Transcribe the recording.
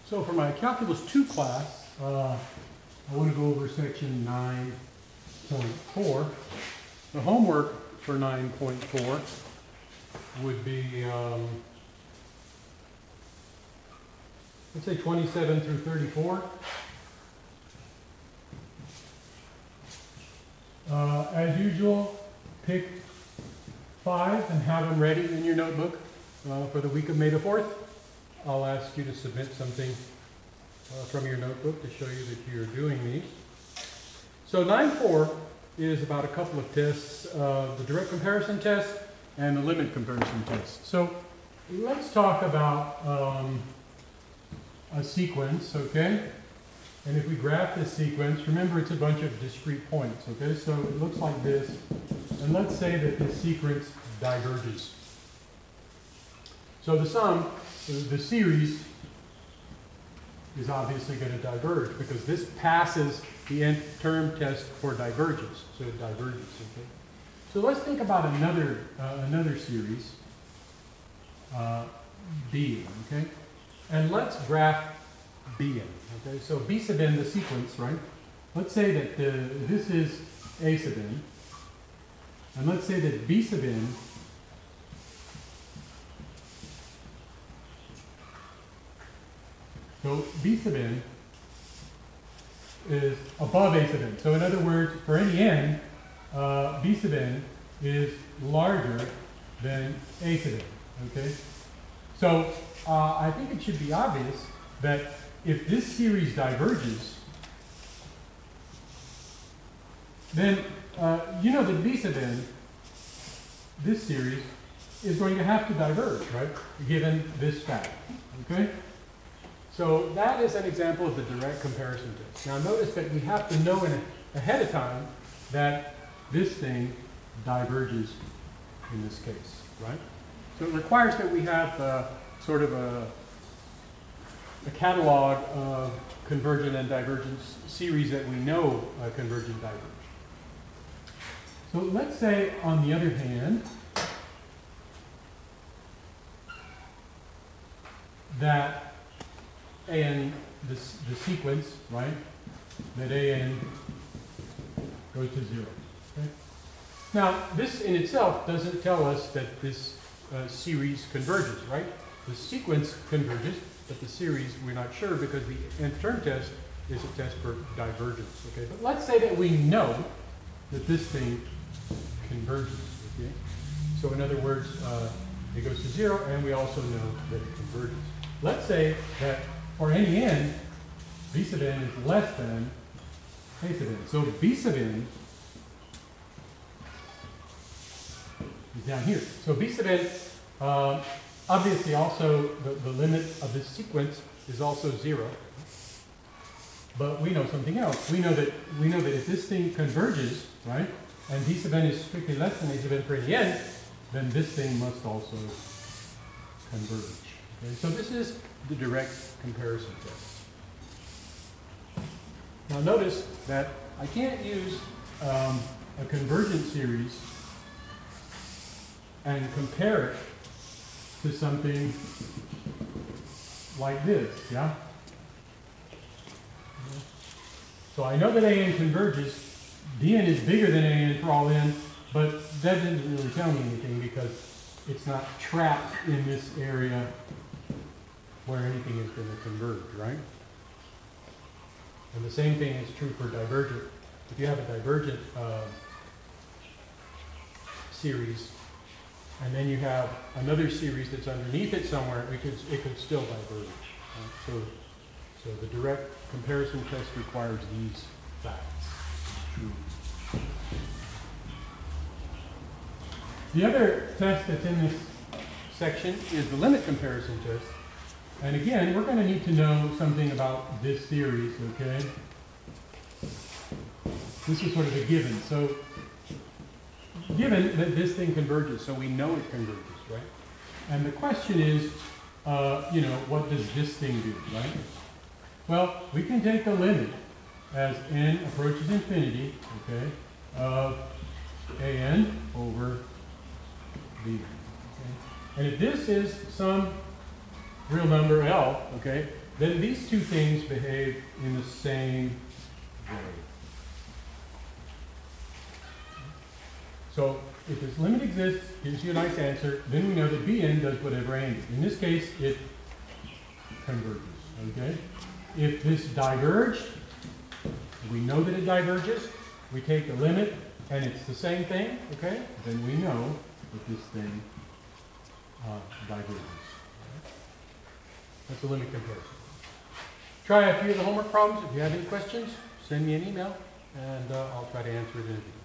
So for my Calculus 2 class, I want to go over section 9.4. The homework for 9.4 would be, let's say 27 through 34. As usual, pick 5 and have them ready in your notebook for the week of May the 4th. I'll ask you to submit something from your notebook to show you that you're doing these. So 9.4 is about a couple of tests, the direct comparison test and the limit comparison test. So let's talk about a sequence, okay? And if we graph this sequence, remember it's a bunch of discrete points, okay? So it looks like this. And let's say that this sequence diverges. So the sum, the series, is obviously going to diverge because this passes the nth term test for divergence. So it diverges, okay? So let's think about another series, Bn, okay? And let's graph Bn, okay? So B sub n, the sequence, right? Let's say that this is A sub n, and let's say that B sub n so B sub n is above A sub n. So in other words, for any n, B sub n is larger than A sub n, okay? So I think it should be obvious that if this series diverges, then you know that B sub n, this series, is going to have to diverge, right? Given this fact, okay? So that is an example of the direct comparison test. Now notice that we have to know ahead of time that this thing diverges in this case, right? So it requires that we have sort of a catalog of convergent and divergence series that we know converge and diverge. So let's say, on the other hand, that an, the sequence, right, that an goes to 0. Okay? Now, this in itself doesn't tell us that this series converges, right? The sequence converges, but the series we're not sure because the nth term test is a test for divergence. Okay, but let's say that we know that this thing converges. Okay, so in other words, it goes to 0, and we also know that it converges. Let's say that for any n, B sub n is less than A sub n. So B sub n is down here. So B sub n, obviously also the limit of this sequence is also 0. But we know something else. We know that if this thing converges, right, and B sub n is strictly less than A sub n for any n, then this thing must also converge. Okay? So this is the direct comparison test. Now notice that I can't use a convergent series and compare it to something like this, yeah? So I know that an converges. Dn is bigger than an for all n, but that doesn't really tell me anything because it's not trapped in this area where anything is going to converge, right? And the same thing is true for divergent. If you have a divergent series, and then you have another series that's underneath it somewhere, it could still diverge. Right? So the direct comparison test requires these facts. True. The other test that's in this section is the limit comparison test. And again, we're going to need to know something about this series, okay? This is sort of a given. So, given that this thing converges, so we know it converges, right? And the question is, you know, what does this thing do, right? Well, we can take the limit as n approaches infinity, okay, of an over b. Okay? And if this is some real number L, okay, then these two things behave in the same way. So if this limit exists, gives you a nice answer, then we know that Bn does whatever A did. In this case, it converges. Okay? If this diverged, we know that it diverges. We take the limit, and it's the same thing. Okay? Then we know that this thing diverges. That's the limit comparison. Try a few of the homework problems. If you have any questions, send me an email, and I'll try to answer it in a video.